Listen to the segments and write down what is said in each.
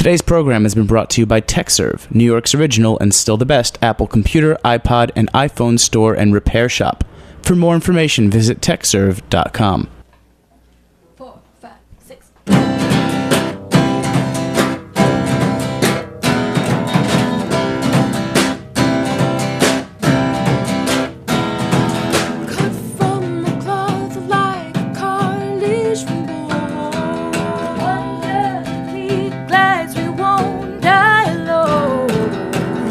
Today's program has been brought to you by TechServe, New York's original and still the best Apple computer, iPod, and iPhone store and repair shop. For more information, visit techserve.com. 4, 5, 6. Cut from the cloth like a Carlish reborn. Under the peak glides, we won't die alone.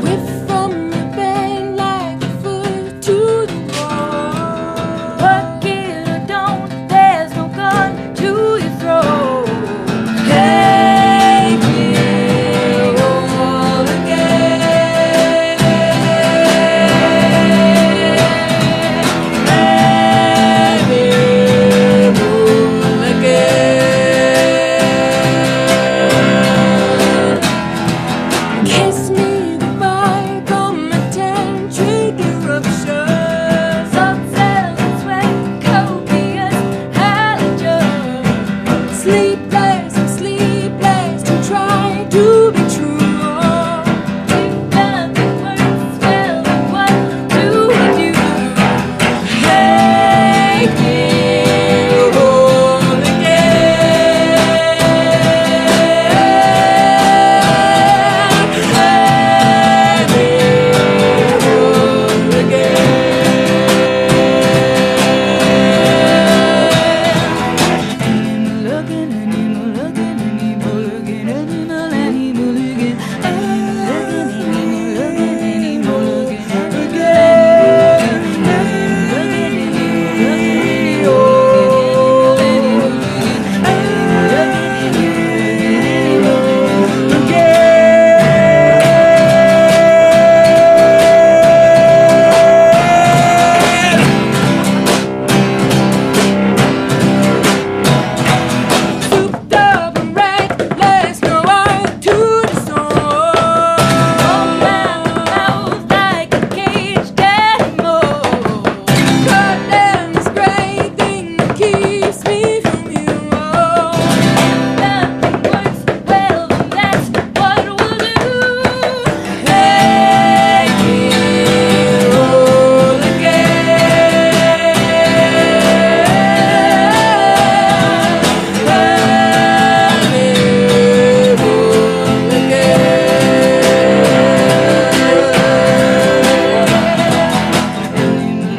Whip from the bank like a foot to the wall. But get or don't, there's no gun to your throat. Take me all again. Let me rule again. Kiss me goodbye, come and tantric eruptions. Salt cells and sweat, copious halogen. Sleepless to try to be true. Think nothing works, well, then what do we do? Take me home again. Let me home again. Looking and him looking and him looking and him and him looking and him looking souped up and reckless, no art to the soul. Foam at the mouth like a caged animal. Cut and this great thing that keeps me from you. If nothing works, well, then that's what we'll do. Take me home again. Let me home again.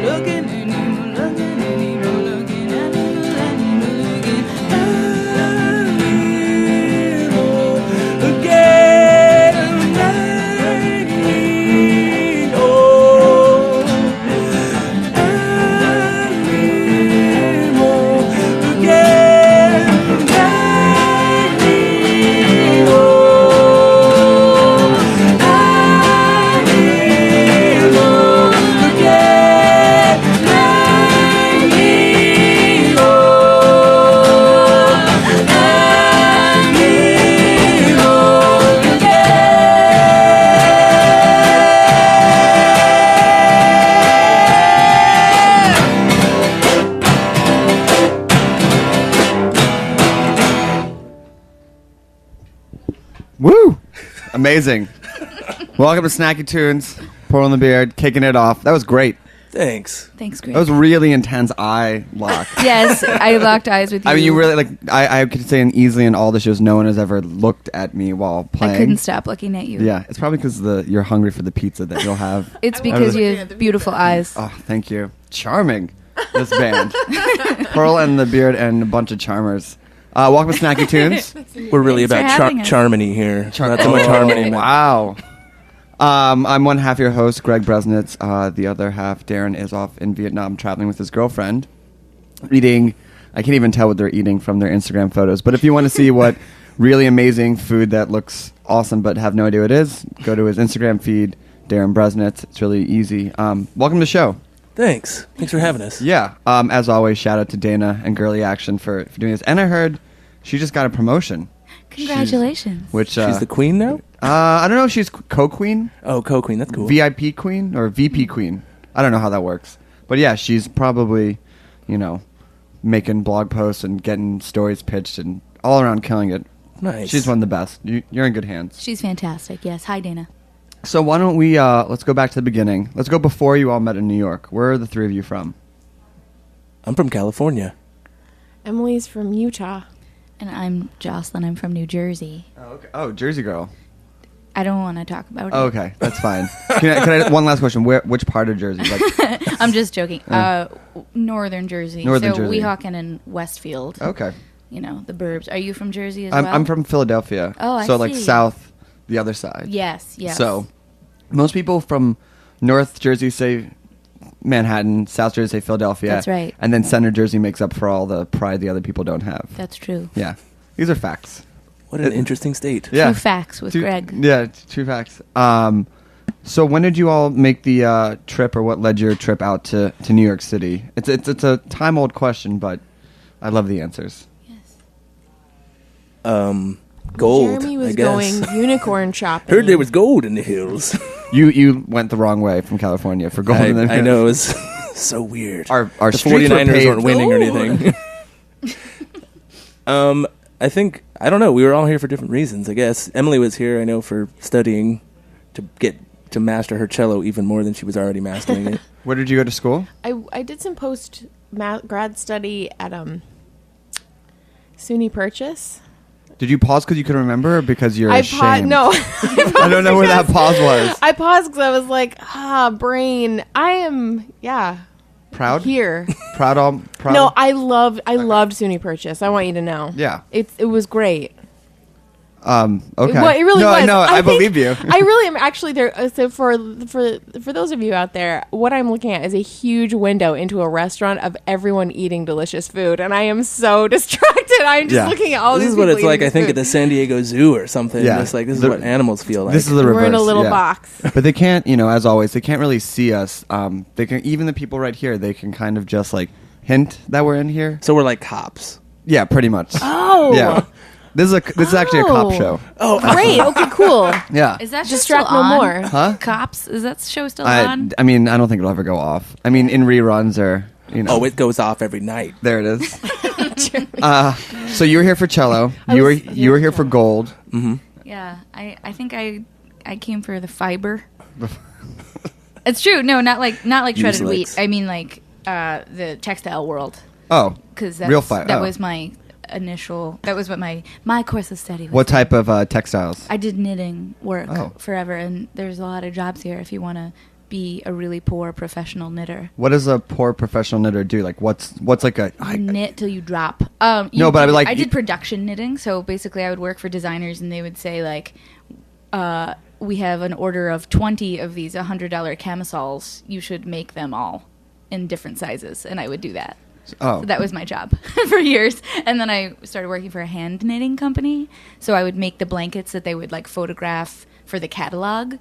Looking and him looking and him looking and him and him looking and him Woo! Amazing. Welcome to Snacky Tunes. Pour on the beard, kicking it off. That was great. Thanks. Thanks, Greg. That was really intense eye lock. Yes, I locked eyes with you. I mean, you really, like, I could say easily in all the shows, no one has ever looked at me while playing. I couldn't stop looking at you. Yeah, it's probably because you're hungry for the pizza that you'll have. It's because you have beautiful eyes. Oh, thank you. Charming, this band. Pearl and the Beard and a bunch of charmers. Welcome to Snacky Tunes. We're really Thanks about for having us. charmony here. Not so much harmony. man. Wow. I'm one half your host, Greg Bresnitz. The other half, Darin, is off in Vietnam traveling with his girlfriend. Eating, I can't even tell what they're eating from their Instagram photos. But if you want to see what really amazing food that looks awesome but have no idea what it is, go to his Instagram feed, Darin Bresnitz. It's really easy. Welcome to the show. Thanks for having us. Yeah. As always, shout out to Dana and Girly Action for doing this. And I heard she just got a promotion. Congratulations. She's the queen now? I don't know if she's co-queen. Oh, co-queen. That's cool. VIP queen or VP queen. I don't know how that works. But yeah, she's probably, making blog posts and getting stories pitched and all around killing it. Nice. She's one of the best. You're in good hands. She's fantastic. Yes. Hi, Dana. So why don't we, let's go back to the beginning. Let's go before you all met in New York. Where are the three of you from? I'm from California. Emily's from Utah. And I'm Jocelyn. I'm from New Jersey. Oh, okay. Oh, Jersey girl. I don't want to talk about it. Oh, okay, that's fine. Can I, one last question. Which part of Jersey? Like, I'm just joking. Northern Jersey. Northern so Jersey. Weehawken and Westfield. okay. You know, the burbs. Are you from Jersey as well? I'm from Philadelphia. Oh, I So like see. south, the other side. Yes, yes. So most people from North Jersey say Manhattan, South Jersey say Philadelphia. That's right. And then Center Jersey makes up for all the pride the other people don't have. That's true. Yeah. These are facts. What an interesting state. Yeah. True facts with Greg. Yeah, true facts. So when did you all make the trip, or what led your trip out to New York City? It's a time-old question, but I love the answers. Yes. Gold, Jeremy I was guess. going unicorn shopping. Heard there was gold in the hills. You went the wrong way from California for gold. in the I know, it was so weird. Our the streets were 49ers paved. weren't winning or anything. I think, I don't know, we were all here for different reasons, I guess. Emily was here, I know, for studying to master her cello even more than she was already mastering it. Where did you go to school? I did some post grad study at SUNY Purchase. Did you pause because you couldn't remember, or because you're ashamed? No. I don't know where that pause was. I paused because I was like, brain. I am, Proud? here. Proud? No, I loved SUNY Purchase. I want you to know. Yeah. It was great. Okay. It really was. No, I think- believe you. I really am actually there. So for those of you out there, what I'm looking at is a huge window into a restaurant of everyone eating delicious food, and I am so distracted. I'm just looking at all This these. is what people it's like, eating I think, food. at the San Diego Zoo or something. Yeah. It's like, this is what animals feel like. This is the reverse. We're in a little yeah. box. But they can't, as always, they can't really see us. They can, even the people right here, they can kind of just like hint that we're in here. So we're like cops. Yeah, pretty much. Oh. Yeah. This is actually a cop show. Oh, Great. Okay. Cool. Yeah. Is that show Distract still no on? more. Huh? Cops? Is that show still on? I mean, I don't think it'll ever go off. I mean, in reruns or, Oh, it goes off every night. There it is. So you were here for cello. You were here for gold. Mm-hmm. Yeah, I think I came for the fiber. It's true. No, not like shredded wheat. Useless. I mean like the textile world. Oh, Because real fiber. That was my initial. That was what my course of study was. What type of textiles? I did knitting work Oh. forever, and there's a lot of jobs here if you want to be a really poor professional knitter. What does a poor professional knitter do? Like, what's like a? You knit till you drop. No, but I mean, like, I did production knitting, so basically I would work for designers, and they would say like, we have an order of 20 of these $100 camisoles. You should make them all in different sizes, and I would do that. Oh, So that was my job for years. And then I started working for a hand knitting company. So I would make the blankets that they would like photograph for the catalog,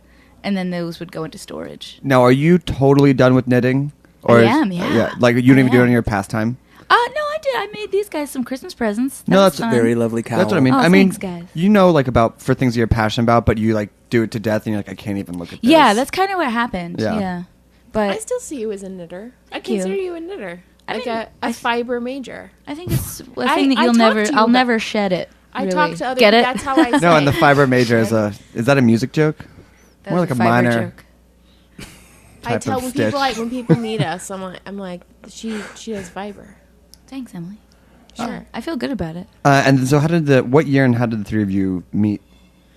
and then those would go into storage. now are you totally done with knitting? I am, yeah. Like you don't I even do it am. in your pastime? No, I did. I made these guys some Christmas presents. No, was that's fun. Very lovely cowl. That's what I mean. Oh, I mean, thanks, guys. like about for things you're passionate about, but you like do it to death, and you're like, I can't even look at this. Yeah, that's kind of what happened. Yeah. Yeah. I But still see you as a knitter. I Thank you. consider you a knitter. I Like mean, a fiber major. I think it's a I- thing that I you'll talked never, to you I'll about- never shed it. I really. talk to other Get people. it? That's how I say. No, and the fiber major is is that a music joke? That More was like a fiber minor joke. I type tell of when stitch. people when people meet us, I'm like she does fiber. Thanks, Emily. Sure. I feel good about it. And so what year and how did the three of you meet?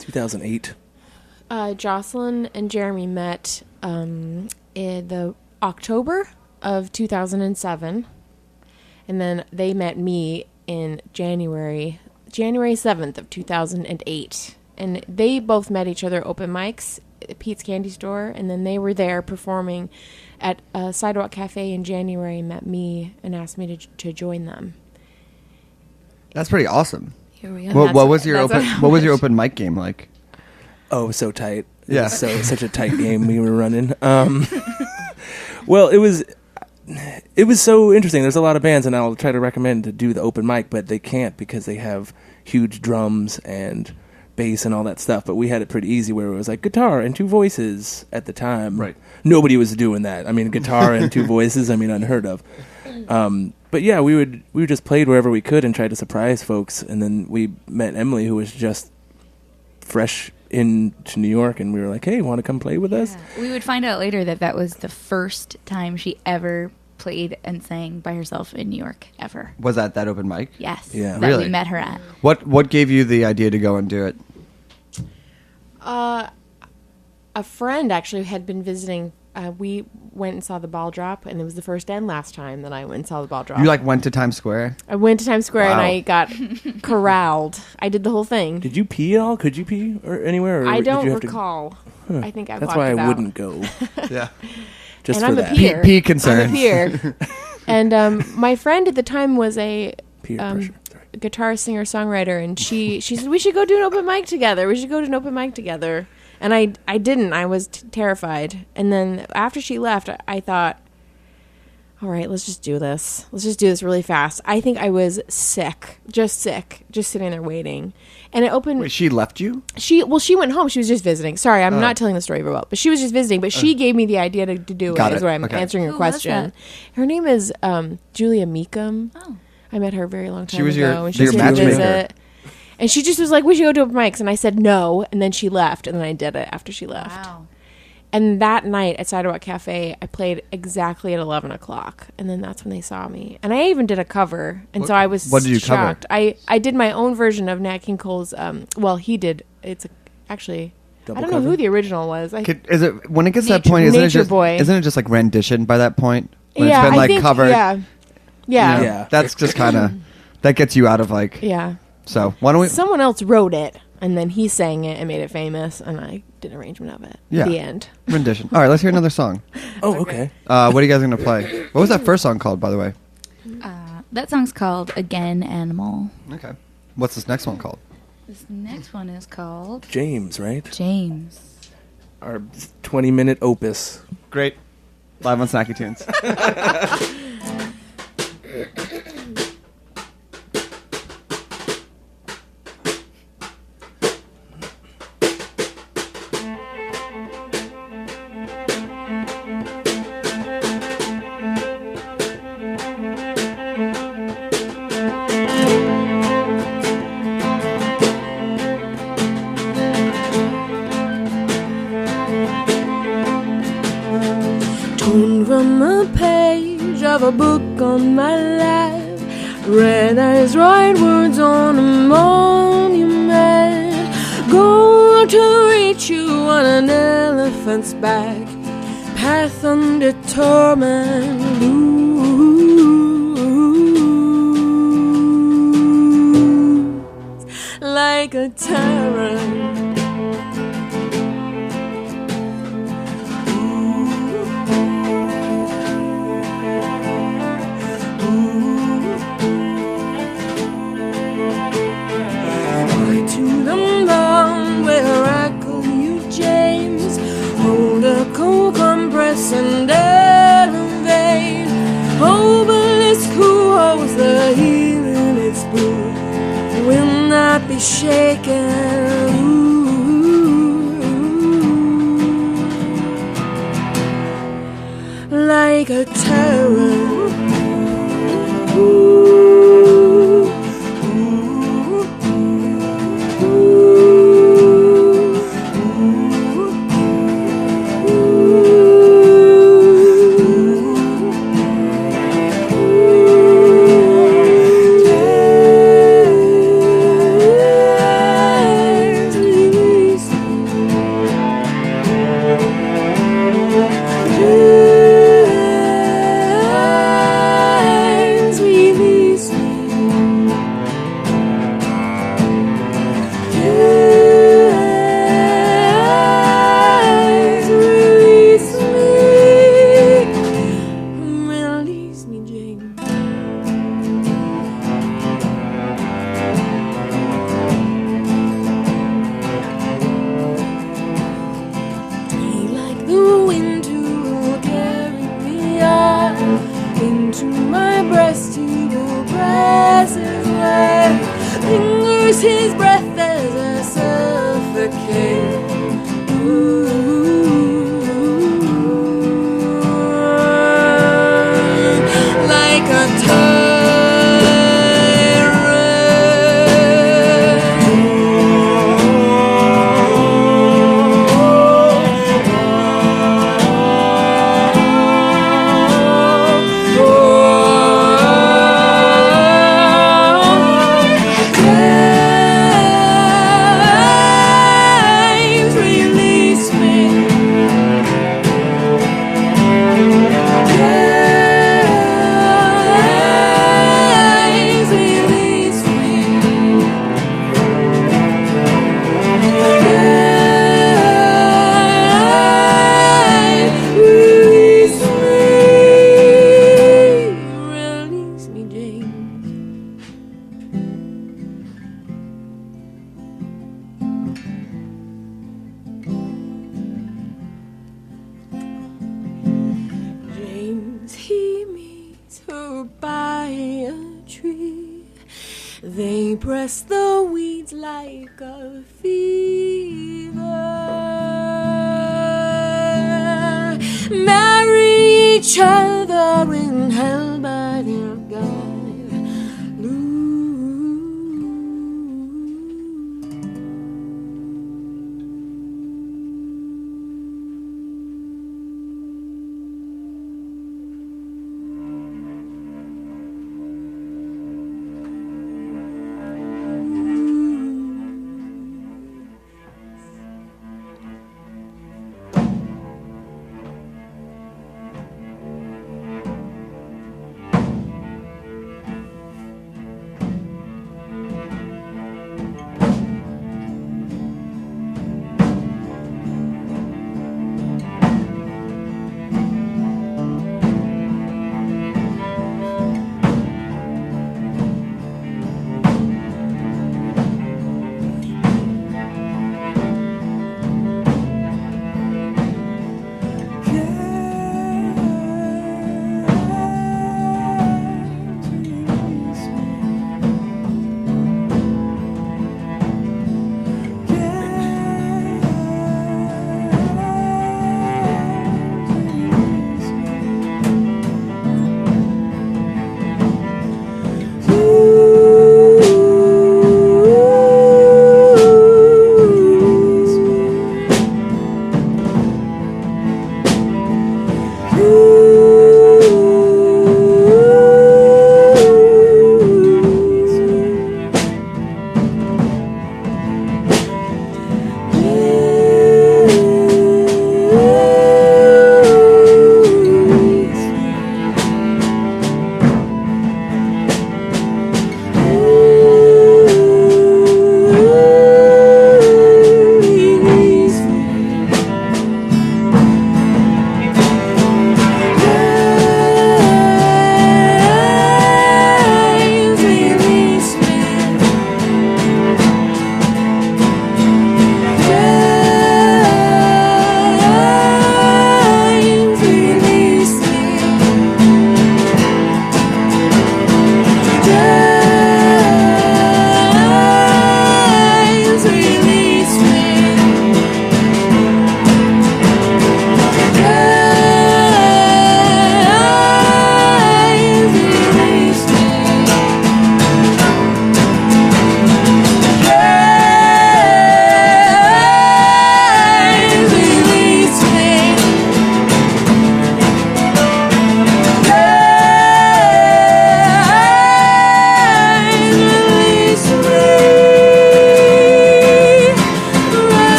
2008. Jocelyn and Jeremy met in the October of 2007, and then they met me in January 7th of 2008, and they both met each other open mics at Pete's Candy Store, and then they were there performing at a Sidewalk Cafe in January, met me and asked me to join them. That's pretty awesome. Here we are. What was your that's open open mic game like? Oh, so tight. Yeah. So such a tight game we were running. Well, it was so interesting. There's a lot of bands, and I'll try to recommend to do the open mic, but they can't because they have huge drums and bass and all that stuff. But we had it pretty easy, where it was like guitar and two voices at the time. Right. Nobody was doing that. I mean, guitar and two voices. I mean, unheard of. But yeah, we just played wherever we could and tried to surprise folks. And then we met Emily, who was just fresh into New York, and we were like, "Hey, want to come play with us?" We would find out later that was the first time she ever played and sang by herself in New York ever. Was that open mic? Yes. Yeah. That Really? we met her at. What gave you the idea to go and do it? A friend actually had been visiting. We went and saw the ball drop, and it was the first and last time that I went and saw the ball drop. You like went to Times Square? I went to Times Square and Wow. I got corralled. I did the whole thing. Did you pee at all? Could you pee or anywhere? Or I did don't you have recall. I think I That's blocked why it I out. wouldn't go. Yeah. Just And for I'm a that. peer. Pee concerns. I'm a peer. And my friend at the time was a Peer pressure. Sorry. guitar singer songwriter, and she said we should go do an open mic together. We should go to an open mic together. And I didn't. I was terrified. And then after she left, I thought, all right, let's just do this. Let's just do this really fast. I think I was sick, just sitting there waiting. And it opened. Wait, she left you? She went home. She was just visiting. Sorry, I'm not telling the story very well, but she was just visiting. But she gave me the idea to do Got it. Is it. what I'm Okay. answering your Who was question. that? Her name is Julia Meekum. Oh. I met her a very long time She was ago, your- and she your came to matchmaker. visit. And she just was like, "We should go to open mics," and I said no. And then she left, and then I did it after she left. Wow. And that night at Sidewalk Cafe, I played exactly at 11 o'clock. And then that's when they saw me. And I even did a cover. And so I was what did you cover? shocked. I did my own version of Nat King Cole's, well, he did. Actually, Double I don't know cover? who the original was. Is it when it gets to that Nature- point? Nature Boy. Isn't it just like rendition by that point? When yeah, it's been like I think, covered. Yeah. you Yeah. know? Yeah. That's just kind of that gets you out of like. Yeah. So why don't we? Someone else wrote it, and then he sang it and made it famous, and I did an arrangement of it. Yeah. The end. Rendition. All right, let's hear another song. Oh, okay. What are you guys gonna play? What was that first song called, by the way? That song's called Again Animal. Okay. What's this next one called? This next one is called James, right? James. Our 20-minute opus. Great. Live on Snacky Tunes. Torn from a page of a book on my lap, red eyes write words on a monument. Go to reach you on an elephant's back, path under torment. Ooh, like a tyrant. To the mound where I call you James, hold a cold compress and elevate. Obelisk who holds the heel in its boot will not be shaken. Ooh, like a tyrant. Ooh. Release me, James. He like the wind to carry me off into my breast. He will press his way, lingers his breath as I suffocate. Ooh, like a Suppress the weeds like a fever. Marry each other in hell, but dear God, lose.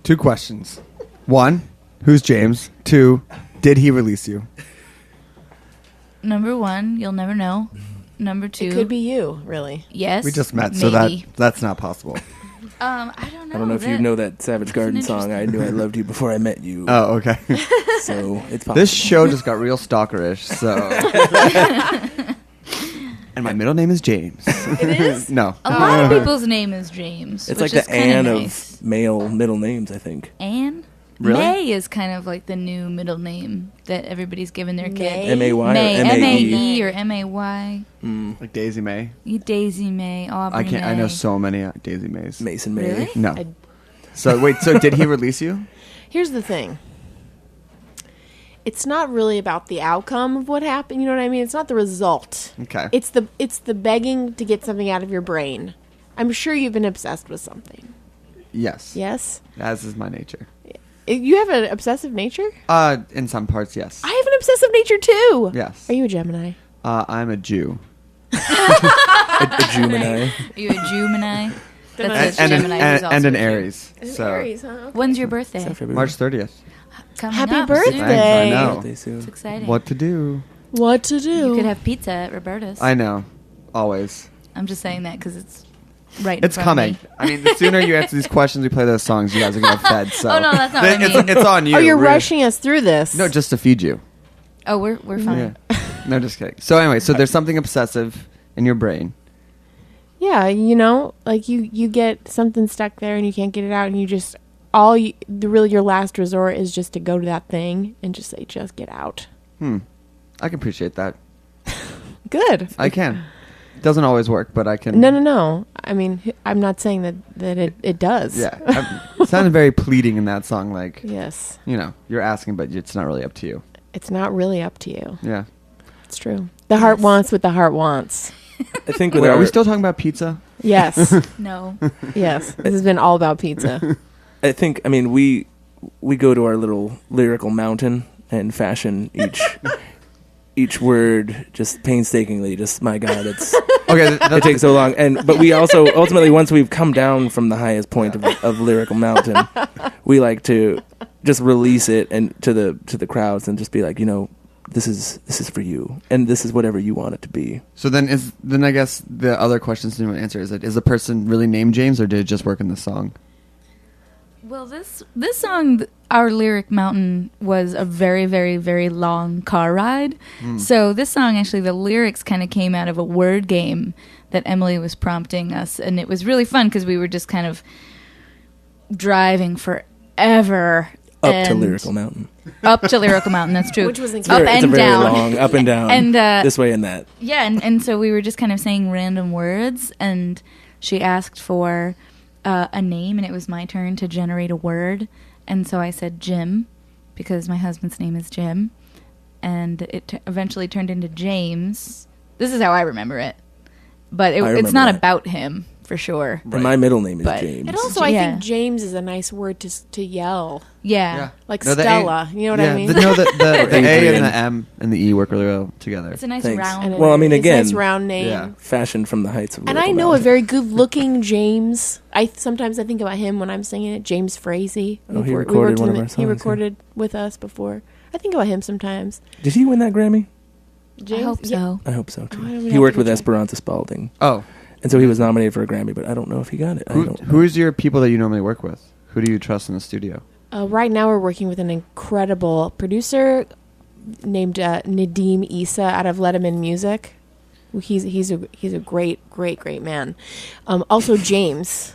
Two questions. One, who's James? Two, did he release you? Number one, you'll never know. Number two, It could be you, really. yes. We just met, maybe. so that's not possible. I don't know. I don't know if you know that Savage Garden an song. I knew I loved you before I met you. Oh, okay. So it's possible. This show just got real stalkerish, so. And my middle name is James. It is? No. A lot of people's name is James. It's which like is the kinda Anne nice. of male middle names, I think. Anne? Really? May is kind of like the new middle name that everybody's giving their kid. May? M-A-Y May. or M-A-E? M-A-E or M-A-Y. Like Daisy May. Daisy May. Aubrey I can't. May. I know so many Daisy Mays. Mason May. Really? No. I- So wait. So did he release you? Here's the thing. It's not really about the outcome of what happened. You know what I mean? It's not the result. Okay. It's the begging to get something out of your brain. I'm sure you've been obsessed with something. Yes. Yes? As is my nature. You have an obsessive nature? In some parts, yes. I have an obsessive nature too. Yes. Are you a Gemini? I'm a Jew. A Gemini. Are you a Gemini? And- That's a and, Gemini who's also and an a Gemini. Aries. So Aries, huh? When's your birthday? Except February. March 30th. Coming Happy up birthday. soon. Thanks, I know. Birthday soon. It's exciting. What to do? What to do? You could have pizza at Roberta's. I know. Always. I'm just saying that because it's right in It's front of coming. me. I mean, the sooner you answer these questions, we play those songs, you guys are going to fed. So. Oh, no, that's not what I mean. It's on you. Oh, you're We're- rushing us through this. No, just to feed you. Oh, we're fine. Yeah. No, just kidding. So anyway, so there's something obsessive in your brain. Yeah, like you get something stuck there and you can't get it out, and you just really your last resort is just to go to that thing and just say, just get out. I can appreciate that. Good. I can. It doesn't always work, but I can. No. I mean, I'm not saying that it does. Yeah. It sounded very pleading in that song. Like, Yes. you're asking, but it's not really up to you. It's not really up to you. Yeah. It's true. The heart wants what the heart wants. I think with Wait, are our, we still talking about pizza? Yes. No. Yes. This has been all about pizza. I think, I mean, we go to our little lyrical mountain and fashion each word just painstakingly. Just, my God, Okay. it takes so long. But we also, ultimately, once we've come down from the highest point of lyrical mountain, we like to just release it and to the crowds and just be like, this is for you, and this is whatever you want it to be. So then I guess the other questions you want to answer is the person really named James, or did it just work in the song? Well, this song, Our Lyric Mountain, was a very, very, very long car ride. So this song, actually, the lyrics kind of came out of a word game that Emily was prompting us, and it was really fun because we were just kind of driving forever. Up to Lyrical Mountain. Up to Lyrical Mountain, that's true. Which was up It's a and very down. long, up and down, And, this way and that. Yeah, and so we were just kind of saying random words, and she asked for a name, and it was my turn to generate a word. And so I said Jim, because my husband's name is Jim, and it eventually turned into James. This is how I remember it. But it's remember not that. about him, for sure. And my middle name is But- James. And also, I Yeah. think James is a nice word to yell. Yeah. Like No, the Stella. You know what I mean? The A Adrian. and the M and the E work really well together. It's a nice Thanks. round And word. Well, I mean, it's again- a nice round name. Yeah. Fashioned from the heights of And I Lyrical know a Mountain. very good-looking James. Sometimes I think about him when I'm singing it. James Frazee. Oh, he We recorded worked one in of our He songs, yeah. recorded with us before. I think about him sometimes. Did he win that Grammy? James, I hope so. I hope so too. Oh, I would He have worked to with check. Esperanza Spalding, Oh, and so he was nominated for a Grammy, but I don't know if he got it. I don't know. who's your people that you normally work with? Who do you trust in the studio? Right now, we're working with an incredible producer named Nadeem Issa out of Letterman Music. He's a great man. Also, James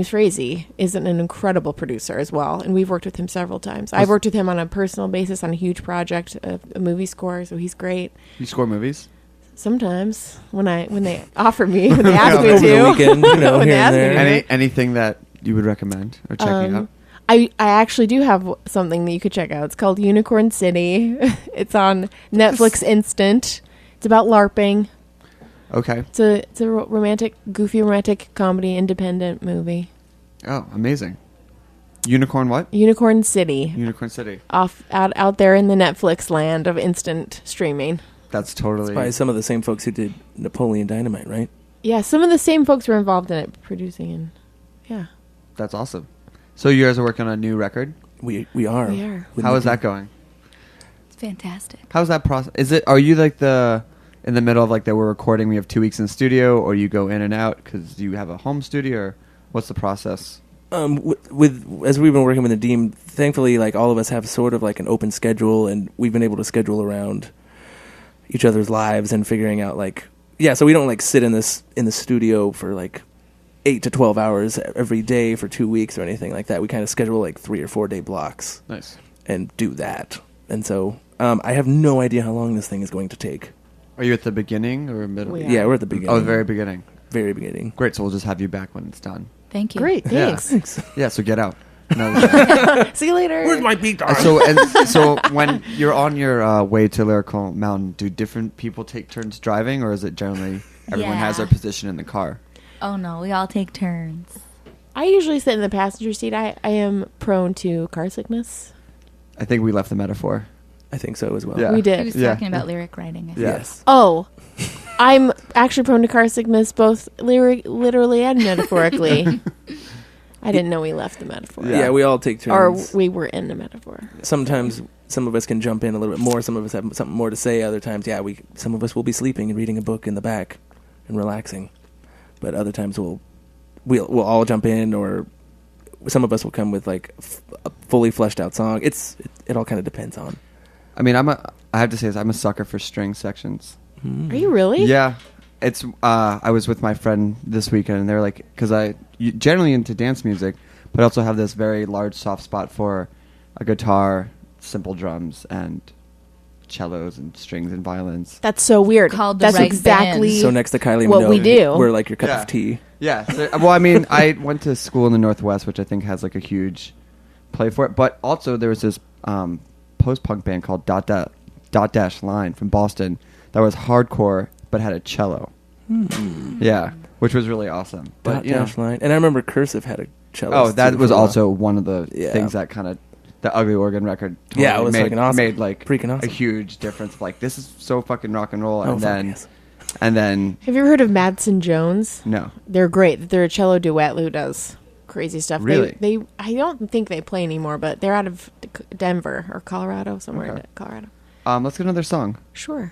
Frazee is an incredible producer as well, and we've worked with him several times. I've worked with him on a personal basis on a huge project, a movie score, so he's great. You score movies? Sometimes when they offer me, when they ask me Over to, the weekend, When here they ask and me to. there. Anything that you would recommend or checking out? I actually do have something that you could check out. It's called Unicorn City. It's on Netflix Instant. It's about LARPing. Okay. It's a goofy romantic comedy independent movie. Oh, amazing. Unicorn what? Unicorn City. Unicorn City. Out there in the Netflix land of instant streaming. That's totally... By some of the same folks who did Napoleon Dynamite, right? Yeah, some of the same folks were involved in it, producing and yeah. That's awesome. So you guys are working on a new record? We are. We are. With How is Nikki. that going? It's fantastic. How's that process? Are you like in the middle of like that we're recording, we have 2 weeks in the studio, or you go in and out because you have a home studio, or what's the process? With as we've been working with Nadeem, thankfully, like all of us have sort of like an open schedule, and we've been able to schedule around each other's lives and figuring out so we don't like sit in the studio for like 8 to 12 hours every day for 2 weeks or anything like that. We kind of schedule like 3 or 4 day blocks. Nice. And do that. And so I have no idea how long this thing is going to take. Are you at the beginning or middle? We are. Yeah, we're at the beginning. Oh, the very beginning. Very beginning. Great. So we'll just have you back when it's done. Thank you. Great, Yeah. thanks. Yeah. So get out. No, See you later. beat so when you're on your way to Lyrical Mountain, do different people take turns driving, or is it generally everyone has their Yeah. position in the car? Oh, no. We all take turns. I usually sit in the passenger seat. I am prone to car sickness. I think we left the metaphor. I think so as well. Yeah. We He did. was Yeah. talking about lyric writing. I think. Yeah. Yes. Oh, I'm actually prone to car sickness, both literally and metaphorically. I didn't know we left the metaphor. Yeah, we all take Or turns. we were in the metaphor. Sometimes some of us can jump in a little bit more. Some of us have something more to say. Other times, some of us will be sleeping and reading a book in the back and relaxing. But other times we'll all jump in, or some of us will come with like a fully fleshed out song. It all kind of depends on. I mean, I have to say this, I'm a sucker for string sections. Are you really? Yeah. It's I was with my friend this weekend, and they're like, because generally into dance music, but I also have this very large soft spot for a guitar, simple drums, and cellos and strings and violins. That's so weird. Called the That's right exactly band. So next to Kylie what Minogue, we do. we're like your cup Yeah. of tea. Yeah. So, well, I mean, I went to school in the Northwest, which I think has like a huge play for it. But also there was this post-punk band called Dot Dash Line from Boston that was hardcore but had a cello. Yeah, which was really awesome. But Dot Dash Line. And I remember Cursive had a cello. oh, that was also one of the Yeah. things that kind of the Ugly Organ record. Yeah, it was fucking awesome. Made like Freaking awesome. a huge difference. Like this is so fucking rock and roll, Oh, and fuck then yes. and then Have you ever heard of Madsen Jones? no, They're great. They're a cello duet who does crazy stuff. Really? They I don't think they play anymore, but they're out of Denver or Colorado, somewhere Okay. in Colorado. let's get another song. Sure.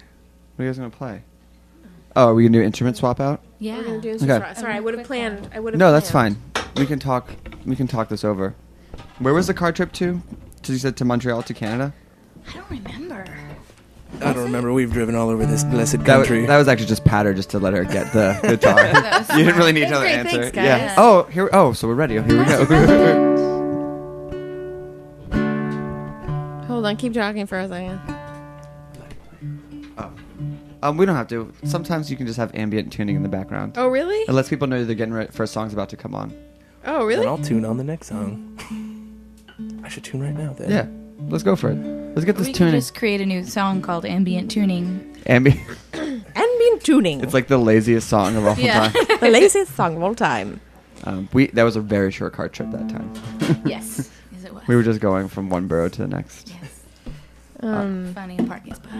What are you guys gonna play? Oh, are we gonna do instrument swap out? Yeah. We're gonna do Okay. Sorry, I would have planned. No, that's fine. We can talk. We can talk this over. Where was the car trip to? You said to Montreal to Canada. I don't remember. I don't remember. We've driven all over this blessed That was, country. that was actually just patter, just to let her get the guitar. That was You didn't really need That's another great, answer. thanks, guys. Yeah. Oh, here. Oh, so we're ready. Here we go. Hold on, keep talking for a second. We don't have to. Sometimes you can just have ambient tuning in the background. Oh, really? It lets people know they're getting ready for a song's about to come on. Oh, And really? I'll tune on the next song. I should tune right now then. Yeah. Let's go for it. Let's get this We could tuning. just create a new song called Ambient Tuning. Ambient. Ambient tuning. It's like the laziest song of all Yeah. time. the laziest song of all time. That was a very short car trip that time. Yes. Yes, it was. We were just going from one borough to the next. Yes. Um, Funny parking spot.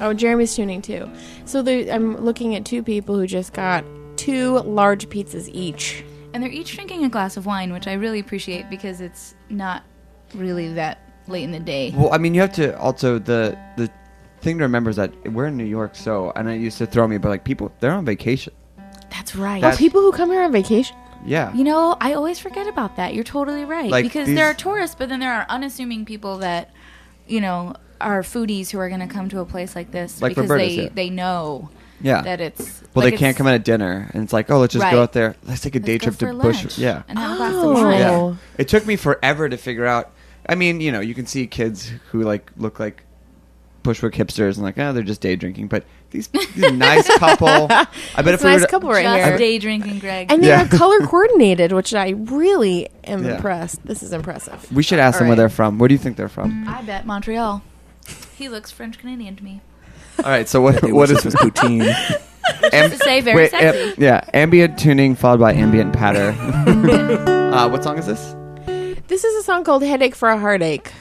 Oh, Jeremy's tuning too. So I'm looking at two people who just got 2 large pizzas each. And they're each drinking a glass of wine, which I really appreciate because it's not really that late in the day. Well, I mean, you have to also the thing to remember is that we're in New York, so and it used to throw me, but like people, they're on vacation. That's right. That's- People who come here on vacation. Yeah. You know, I always forget about that. You're totally right. Like because these- there are tourists, but then there are unassuming people that, you know, are foodies who are going to come to a place like this Like because Roberta's here. they know Yeah. that it's... Well, like they can't it's- come in at dinner, and it's like, oh, let's just Right. go out there. Let's take a let's day go trip for to lunch Bush. Yeah. And have a glass Oh. of wine. Yeah. It took me forever to figure out. I mean, you know, you can see kids who like look like Bushwick hipsters and like, oh, they're just day drinking. But these nice couple. I bet It's if a we nice were couple right Just here. day drinking, Greg. And they Yeah. are color coordinated, which I really am Yeah. impressed. This is impressive. we should ask All them where right. they're from. Where do you think they're from? I bet Montreal. He looks French Canadian to me. All right. So what? It What was is this poutine? Am- To say very sexy. yeah, ambient tuning followed by ambient patter. What song is this? This is a song called Headache for a Heartache,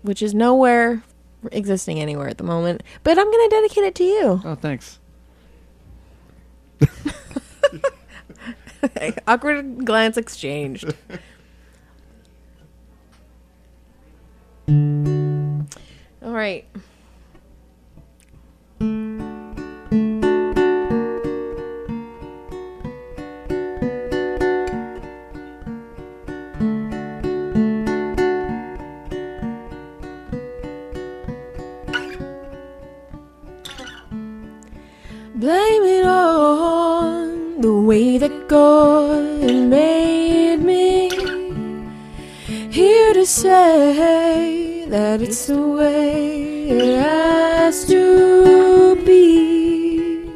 which is nowhere existing anywhere at the moment. But I'm going to dedicate it to you. Oh, thanks. Awkward glance exchanged. All right. Blame it on the way that God made me. Here to say that it's the way it has to be.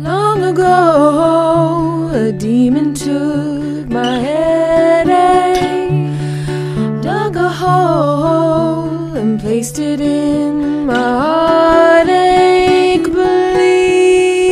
Long ago, a demon took my headache, dug a hole and placed it in my heartache. Please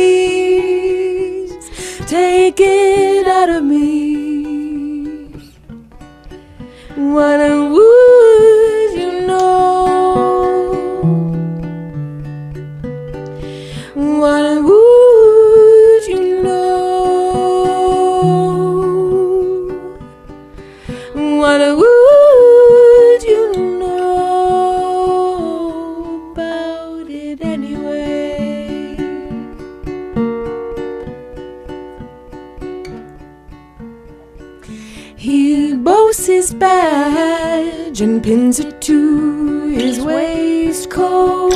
and pins it to his waistcoat.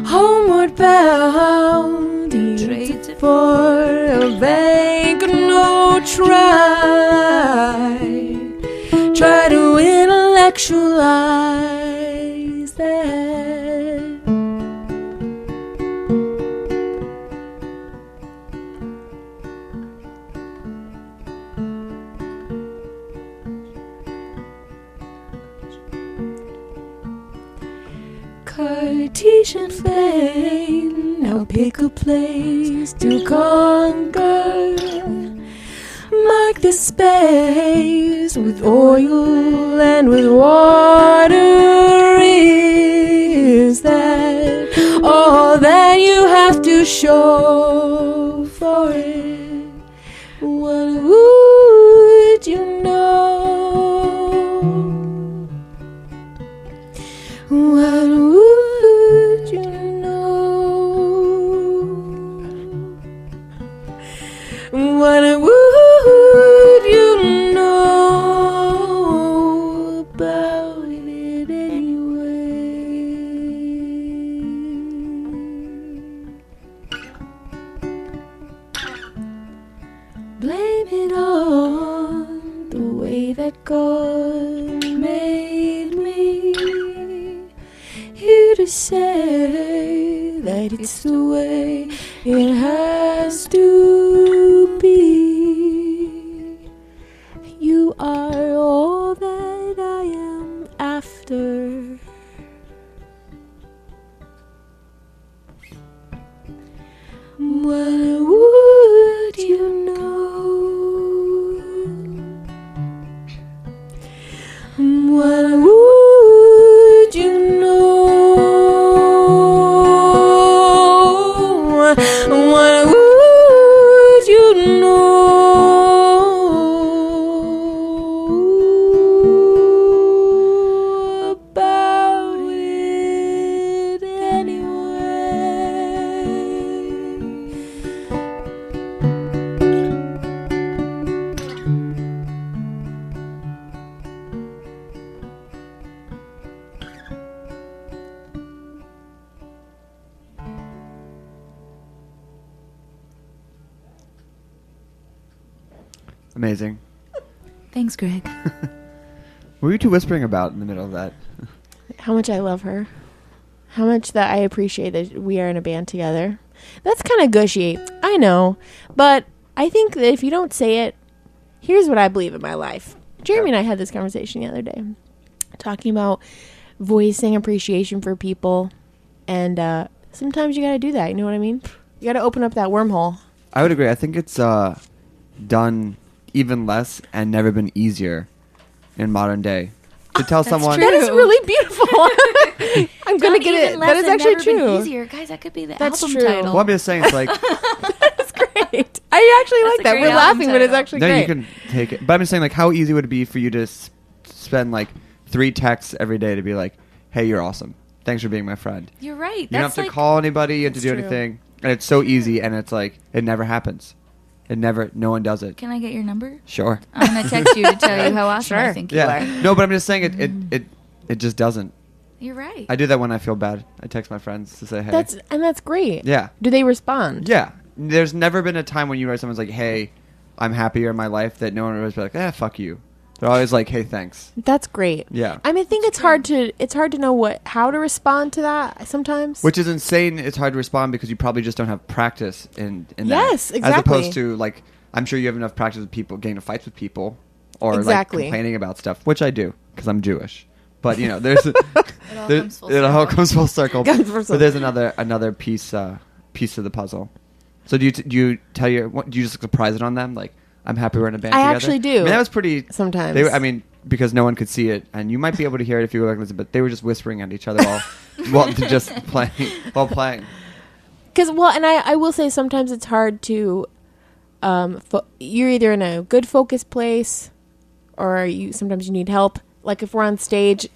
Homeward bound, he trades it for a banknote. Try to intellectualize that. Cartesian flame, now pick a place to conquer. Mark the space with oil and with water. Is that all that you have to show for it? What would you know? What would you know? What would you know about it anyway? Blame it on the way that God made me. Here to say that it's the way it has to be. You are all that I am after. What would you know? What would you know? What would you know about it anyway? Amazing. Thanks, Greg. What were you two whispering about in the middle of that? How much I love her. How much that I appreciate that we are in a band together. That's kind of gushy. I know. But I think that if you don't say it, here's what I believe in my life. Jeremy and I had this conversation the other day. Talking about voicing appreciation for people. And sometimes you got to do that. You know what I mean? You got to open up that wormhole. I would agree. I think it's done even less and never been easier in modern day. To tell someone... That is really beautiful. I'm going to get it. That is actually true. Easier. Guys, that could be the That's album true. title. Well, I'm just saying, it's like... That's great. I actually like a that. great We're album laughing, but it's title. actually No, great. you can take it. But I'm just saying, like, how easy would it be for you to spend, like, 3 texts every day to be like, hey, you're awesome. Thanks for being my friend. You're right. You don't have That's to call anybody and to That's do true. anything. And it's so easy, and it's like, it never happens. No one does it. Can I get your number? Sure. I'm going to text you to tell you how awesome I Sure. think you Yeah. are. No, but I'm just saying it just doesn't. You're right. I do that when I feel bad. I text my friends to say, hey. That's great. Yeah. Do they respond? Yeah. There's never been a time when you write someone's like, hey, I'm happier in my life, that no one would always be like, fuck you. They're always like, hey, thanks. That's great. Yeah. I mean, I think it's hard to know how to respond to that sometimes. Which is insane. It's hard to respond because you probably just don't have practice in Yes, that. exactly. As opposed to, like, I'm sure you have enough practice with people, getting into fights with people, or Exactly. like complaining about stuff, which I do because I'm Jewish. But there's It all comes full circle. It all comes full circle. Comes full circle. But there's another piece of the puzzle. So do you tell do you just surprise it on them, like, I'm happy we're in a band I together? actually do. I mean, that was pretty. Sometimes. Because no one could see it, and you might be able to hear it if you were like this, but they were just whispering at each other while playing. Because, well, and I will say sometimes it's hard to, you're either in a good focus place, or sometimes you need help. Like if we're on stage,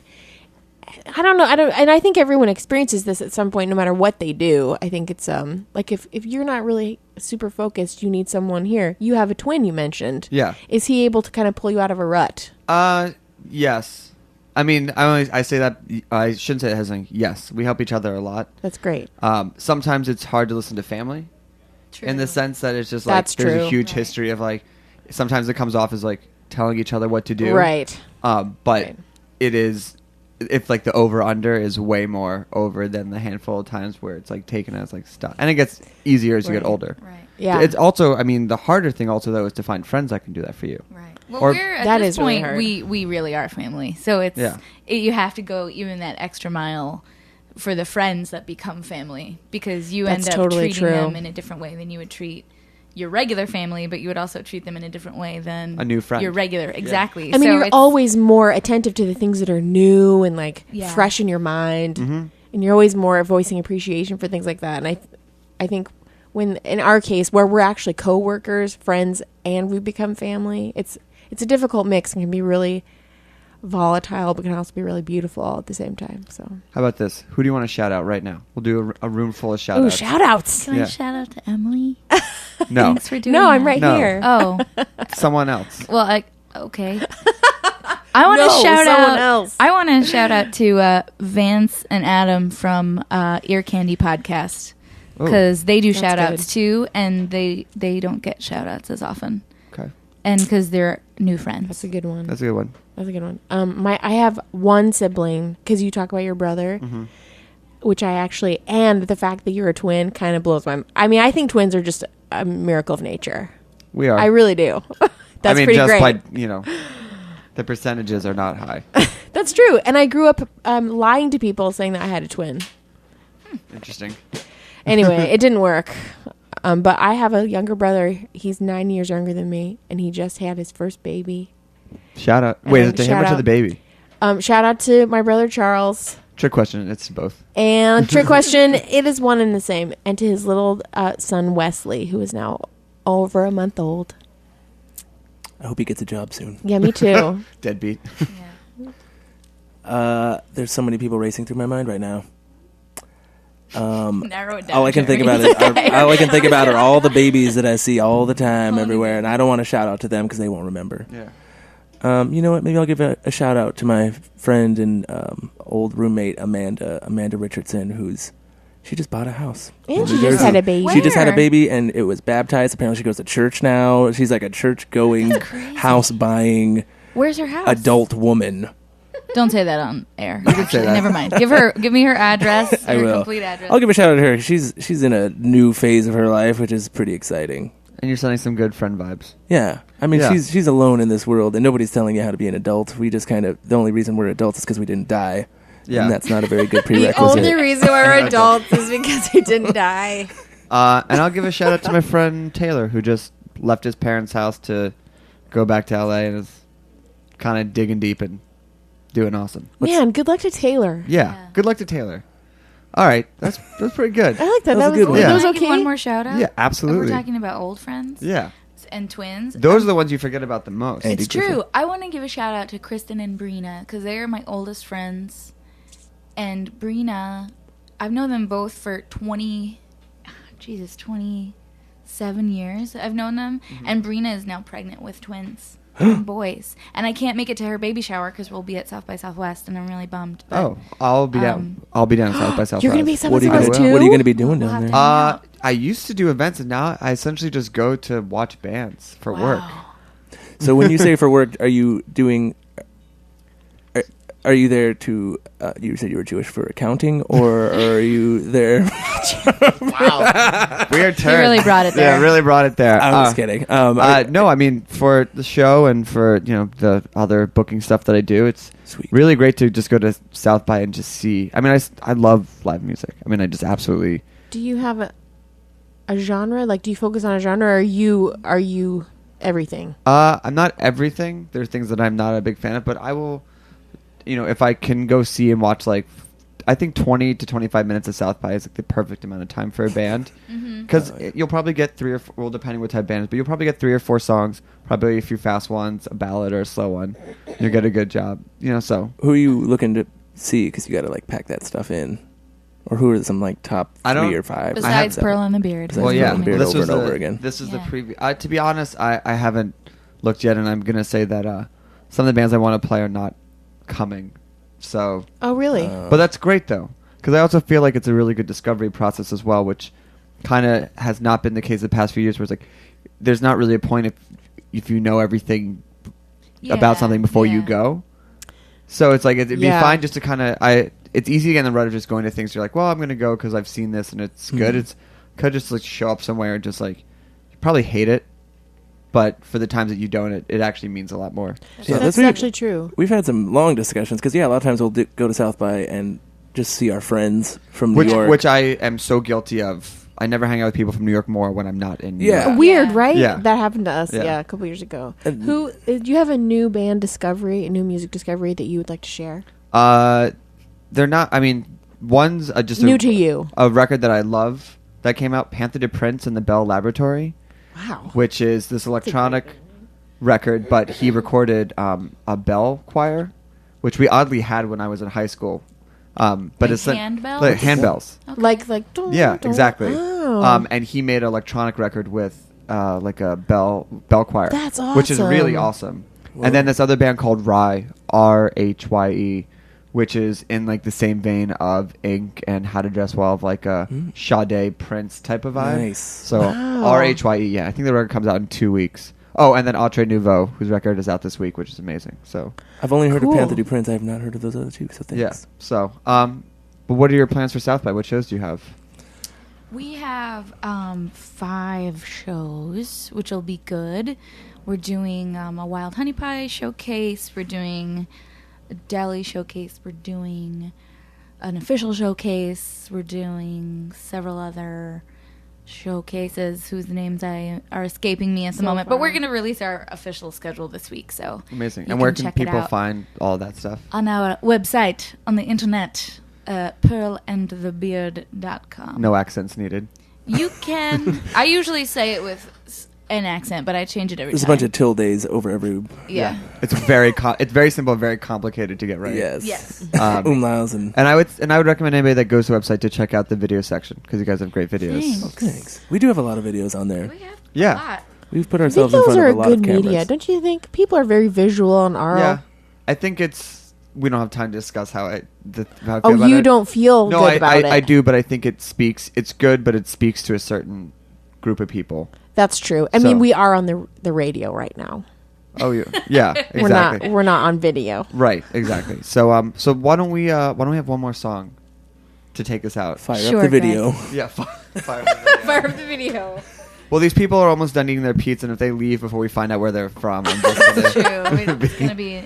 I don't know. And I think everyone experiences this at some point, no matter what they do. I think it's like if you're not really super focused, you need someone here. You have a twin you mentioned. Yeah. Is he able to kind of pull you out of a rut? Yes. I mean, I say that, I shouldn't say it hesitantly. Yes, we help each other a lot. That's great. Sometimes it's hard to listen to family. True. In the sense that it's just like, That's there's true. a huge Right. history of like, sometimes it comes off as like telling each other what to do. Right. But Right. it is, if like the over-under is way more over than the handful of times where it's like taken as like stuff. And it gets easier as you get Right. older. Right. Yeah. It's also, I mean, the harder thing also though is to find friends that can do that for you. Right. Well, Or- we're at That this is really point hard. we really are family. So it's Yeah. you have to go even that extra mile for the friends that become family because you That's end up totally treating true. them in a different way than you would treat your regular family, but you would also treat them in a different way than A new friend. Your regular, exactly. I mean, So you're it's- always more attentive to the things that are new and like Yeah. fresh in your mind, Mm-hmm. and you're always more voicing appreciation for things like that. And I think when in our case where we're actually coworkers, friends, and we become family, it's a difficult mix and can be really volatile, but can also be really beautiful all at the same time. So, How about this? Who do you want to shout out right now? We'll do a room full of shout ooh, outs. shout outs! Can Yeah. I shout out to Emily? No, Thanks for doing No, I'm that. right No. here. Oh, someone else. well, okay. I want to No, shout someone out. else. I want to shout out to Vance and Adam from Ear Candy Podcast Ooh, because they do That's shout outs good. too, and they don't get shout outs as often, okay. and because they're new friends. That's a good one. That's a good one. That's a good one. I have one sibling because you talk about your brother, Mm-hmm. which I actually, and the fact that you're a twin kind of blows my. I mean, I think twins are just a miracle of nature. We are. I really do. That's I mean, pretty just great. by, the percentages are not high. That's true. And I grew up lying to people saying that I had a twin. Interesting. Anyway, it didn't work. But I have a younger brother. He's 9 years younger than me, and he just had his first baby. Shout out. Wait, is it And to him or shout to out- the baby? Shout out to my brother Charles. Trick question. It's both. And trick question, it is one and the same. And to his little son Wesley, who is now over a month old. I hope he gets a job soon. Yeah, me too. Deadbeat. There's so many people racing through my mind right now. Narrow it down. All I can think about all I can think about are all the babies that I see all the time everywhere, and I don't want to shout out to them because they won't remember. Yeah. You know what? Maybe I'll give a shout out to my friend and old roommate Amanda Richardson, she just bought a house. And she New just Jersey. had a baby. She just had a Where? baby, and it was baptized. Apparently, she goes to church now. She's like a church-going, crazy. house-buying Where's her house? adult woman. Don't say that on air. say that. Never mind. Give me her address. I Her will. complete address. I'll give a shout out to her. She's in a new phase of her life, which is pretty exciting. And you're sending some good friend vibes. Yeah, I mean, Yeah. she's alone in this world, and nobody's telling you how to be an adult. We just the only reason we're adults is because we didn't die. Yeah. And that's not a very good The only prerequisite. reason we're adults is because we didn't die. And I'll give a shout out to my friend Taylor, who just left his parents' house to go back to LA and is kind of digging deep and doing awesome. Man, good luck to Taylor. Yeah. Yeah. Good luck to Taylor. All right. That's pretty good. I like that. That was a good one. Yeah. That was Can I give okay. one more shout out? Yeah, If absolutely. we're talking about old friends Yeah. and twins. Those are the ones you forget about the most. Andy It's true. Griffith. I want to give a shout out to Kristen and Brina because they are my oldest friends. And Brina, I've known them both for 27 years. I've known them. Mm-hmm. And Brina is now pregnant with twins. Boys. And I can't make it to her baby shower because we'll be at South by Southwest and I'm really bummed. But Oh, I'll be down. I'll be down South by Southwest. You're going to be South What by are you Southwest gonna too? What are you gonna be doing We'll down have there? to hang out. I used to do events, and now I essentially just go to watch bands for work. So when you say for work, are you doing? Are you there to? You said you were Jewish for accounting, or are you there? Weird turn. really brought it Yeah, there. really brought it there. I was kidding. No, I mean for the show and for the other booking stuff that I do, it's Sweet. really great to just go to South by and just see. I mean, I love live music. I mean, I just absolutely. Do you have a genre? Like, do you focus on a genre, or are you everything? I'm not everything. There's things that I'm not a big fan of, but I will. If I can go see and watch, like, I think 20 to 25 minutes of South by is like the perfect amount of time for a band. Because you'll probably get 3 or 4, well, depending what type of band it is, but you'll probably get 3 or 4 songs, probably a few fast ones, a ballad or a slow one. You'll get a good job. So. Who are you looking to see? Because you got to like pack that stuff in, or who are some like top I don't- 3 or 5? Besides Pearl and the Beard. Besides Well, Pearl yeah. and the Beard This over was and the, over again. This is the Yeah. preview. To be honest, I haven't looked yet, and I'm going to say that some of the bands I want to play are not coming So, Oh, really? but that's great though, because I also feel like it's a really good discovery process as well, which kind of has not been the case the past few years. Where it's like, there's not really a point if you know everything about something before you go. So it's like it'd be fine just to kind of it's easy to get in the rut of just going to things. You're like, well, I'm going to go because I've seen this and it's good. It's could just like show up somewhere and just like you probably hate it, but for the times that you don't, it actually means a lot more. Yeah, That's actually true. We've had some long discussions because a lot of times we'll go to South by and just see our friends from New York, which I am so guilty of. I never hang out with people from New York more when I'm not in New York. Weird, Yeah. right? Yeah. That happened to us, Yeah. a couple years ago. And- Who do you have a new band discovery, a new music discovery that you would like to share? They're not. I mean, one's just New to you. a record that I love that came out, Panther de Prince and the Bell Laboratory, Wow. which is this electronic record, but he recorded a bell choir, which we oddly had when I was in high school. But Like it's handbells? like handbells. Okay. Like dun, Yeah, dun. exactly. Oh. And he made an electronic record with like a bell choir. That's Which is really awesome. awesome. And then this other band called Rye, Rhye, which is in like the same vein of Ink and How to Dress Well, of like a Sade Prince type of vibe. Nice. So Wow. Rhye, yeah. I think the record comes out in 2 weeks. Oh, and then Autre Nouveau, whose record is out this week, which is amazing. So I've only heard Cool. of Panther du Prince. I have not heard of those other two. So thanks. yeah. So but what are your plans for South by? What shows do you have? We have 5 shows, which will be good. We're doing a wild honey pie showcase. We're doing a deli showcase. We're doing an official showcase. We're doing several other showcases whose names are escaping me at the So moment. But we're far. going to release our official schedule this week. So Amazing. you And where can can check it people out. find all that stuff? On our website, on the internet, pearlandthebeard.com. No accents needed. You can. I usually say it with an accent, but I change it every There's a time. bunch of tildes over every. Yeah. It's very it's very simple and very complicated to get right. Yes. Yes. Umlauts and. And I would recommend anybody that goes to the website to check out the video section because you guys have great videos. Thanks. Thanks. We do have a lot of videos on there. We have Yeah. a lot. We've put ourselves in Videos front are of a a lot good of cameras. media, don't you think? People are very visual on our. Yeah, I think we don't have time to discuss how I feel Oh, about you it. don't feel No, good about it. I do, but I think it's good, but it speaks to a certain group of people. That's true. I So- mean, we are on the radio right now. Oh, yeah, exactly. We're not on video. Right, exactly. So why don't we have one more song to take us out? Fire Sure, up the video. Yeah, fire. Fire up the video. Well, these people are almost done eating their pizza, and if they leave before we find out where they're from, I'm just True. gonna, It's gonna be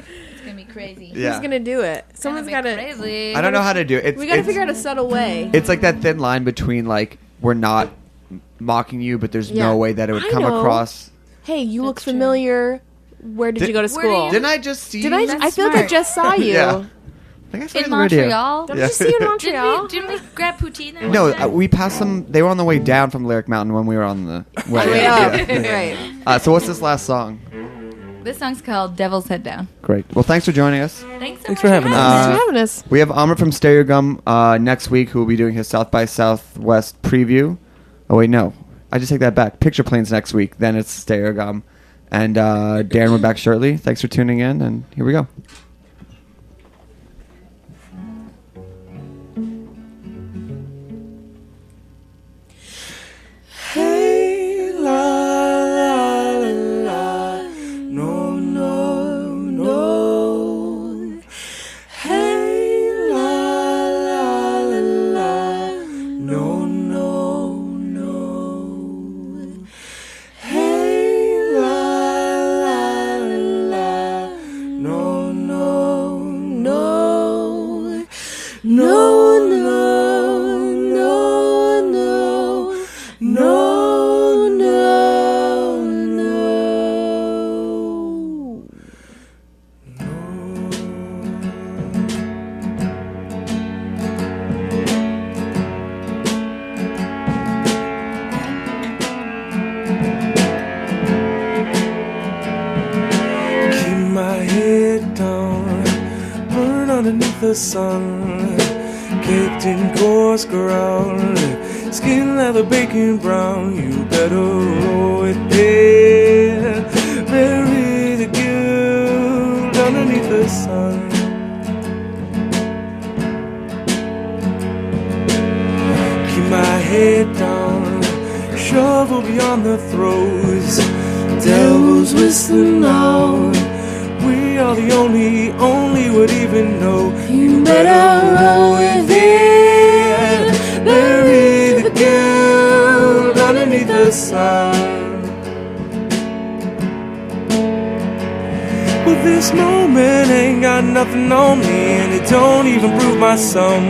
crazy. Yeah. Who's gonna do it? Someone's Gonna be got to. crazy. I don't know how to do it. We got to figure out a subtle way. It's like that thin line between like we're not mocking you, but there's Yeah. no way that it would I come know. across. Hey, you look That's true. familiar. Where did you go to Where do school? you- Didn't I just see? Did I? That's I feel like I smart. just saw you. Yeah. I think I saw you In on the radio. Montreal? Did Yeah. I just see you in Montreal? Didn't we grab poutine there? No, one time? we passed them. They were on the way down from Lyric Mountain when we were on the way. Way up. up. Yeah. Right. So what's this last song? This song's called Devil's Head Down. Great. Well, thanks for joining us. Thanks so Thanks much for having us. Thanks for having us. We have Amrit from Stereo Gum next week, who will be doing his South by Southwest preview. Oh wait, no, I just take that back. Picture Planes next week. Then it's Stereo Gum, and Darin, we're back shortly. Thanks for tuning in, and here we go. Hey, la, la, la, la. No, no, no. Hey, la, la, la, la. No, no, no. Hey, la, la, la, la. No, no, no. No, no, no, no. No, no, no. Keep my head down, burn underneath the sun. Caked in coarse ground, skin leather bacon brown. You better roll it there, bury the guilt underneath the sun. head down, shovel beyond the throes. Devil's whistling out. We are the only would even know. You better roll with it. Bury the guilt underneath the sun. Well, this moment ain't got nothing on me, and it don't even prove my sum.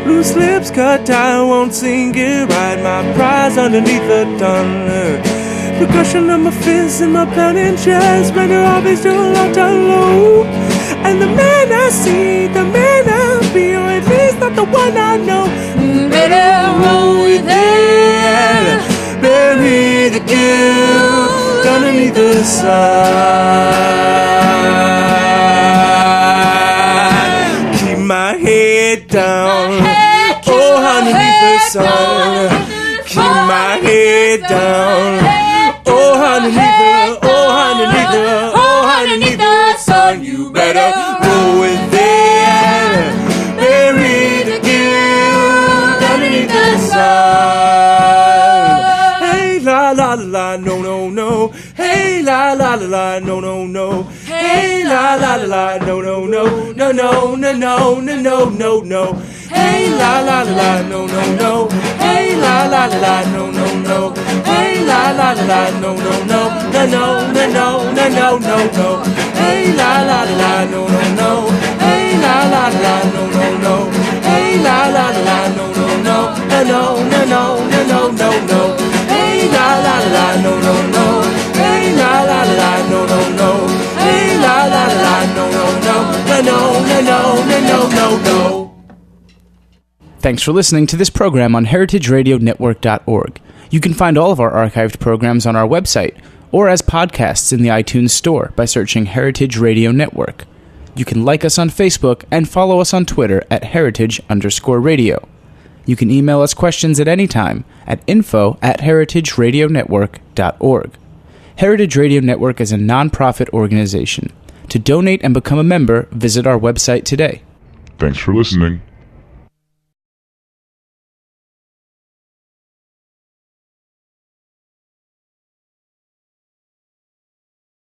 Loose lips cut tight, won't sing it right. My prize underneath the dun. Percussion of my fists and my pounding chest, but they're always still a long time low. And the man I see, the man I'll be, or at least not the one I know. Better roll with it, bury the guilt underneath the sun. Keep my head down, underneath the sun. Keep my head down. Underneath the sun, you better roll with it. Bury the guilt underneath the sun. Hey la la la la, no no no. Hey la la la la, no no no. Hey la la la la, no no no. No no no no no no no no. Hey la la la la, no no no. Hey la la la la, no no no. Hey la la la la, no no no. No no no no no no no no. Hey la la la la, no no no. Hey la la la la, no no no. Hey la la la la, no no no. No no no no no no no. Hey la la la la, no no no. Hey la la la la, no no no. Hey la la la la, no no no. No no no no no no no. Thanks for listening to this program on heritageradionetwork.org. You can find all of our archived programs on our website or as podcasts in the iTunes Store by searching Heritage Radio Network. You can like us on Facebook and follow us on Twitter at heritage_radio. You can email us questions at any time at info@heritageradionetwork.org. Heritage Radio Network is a non-profit organization. To donate and become a member, visit our website today. Thanks for listening.